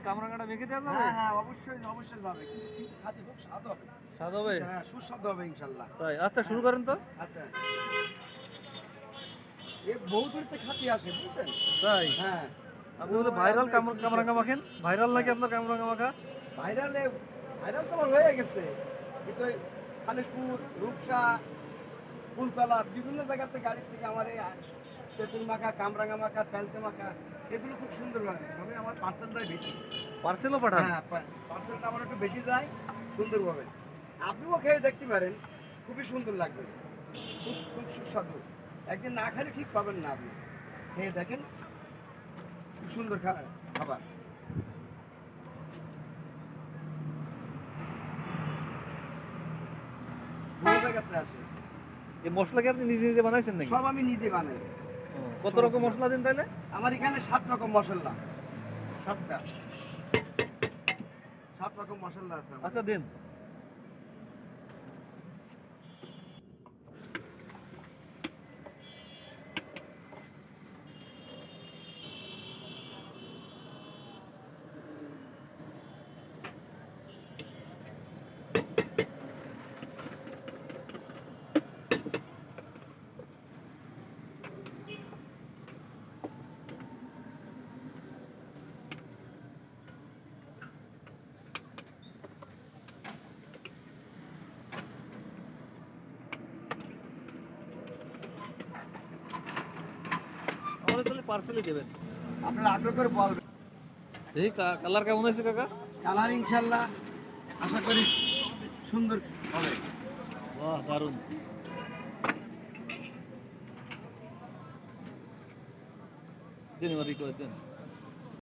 কামরাঙাটা মেখে দেওয়া যাবে? হ্যাঁ হ্যাঁ অবশ্যই অবশ্যই যাবে, কিন্তু খাতে খুব স্বাদ হবে। স্বাদ হবে? হ্যাঁ সুস্বাদু হবে ইনশাল্লাহ। তাই আচ্ছা, শুরু করেন তো। আচ্ছা, এ বহু দূর থেকে খাতি আসে বুঝছেন। তাই হ্যাঁ, আপনি বলতে ভাইরাল কামরাঙা মাখেন? ভাইরাল নাকি আপনার কামরাঙা মাখা? ভাইরালে ভাইরাল তো আমার হয়ে গেছে, কিন্তু ওই খালিশপুর, রূপসা, ফুলতলা বিভিন্ন জায়গা থেকে গাড়ি থেকে আমার এই তেঁতুল মাখা, কামরাঙা মাখা, চালতে মাখা এগুলো খুব সুন্দর লাগে। তবে আমার পার্সেলটাই বেশি। পার্সেলও পাঠান? হ্যাঁ পার্সেলটা আমার একটু বেশি যায় সুন্দরভাবে। আপনিও খেয়ে দেখতে পারেন, খুবই সুন্দর লাগবে, খুব খুব সুস্বাদু। একদিন না খেলে ঠিক পাবেন না, আপনি খেয়ে দেখেন, খুব সুন্দর খাবার। বহু জায়গাতে আসে। এই মশলা কি আপনি নিজে নিজে বানাইছেন নাকি? সব আমি নিজে বানাই। ও, কত রকম মশলা দেন তাহলে? আমার এখানে 7 রকম মশলা, 7টা 7 রকম মশলা আছে আমার। আচ্ছা দিন। আমাদের তাহলে পার্সেলই দেবেন। আপনারা আগ্রহ করে বলবেন। এই কালার কেমন হয়েছে কাকা? কালার ইনশাল্লাহ আশা করি সুন্দর হবে। বাহ, দারুণ। দিন এবার ই করে দেন।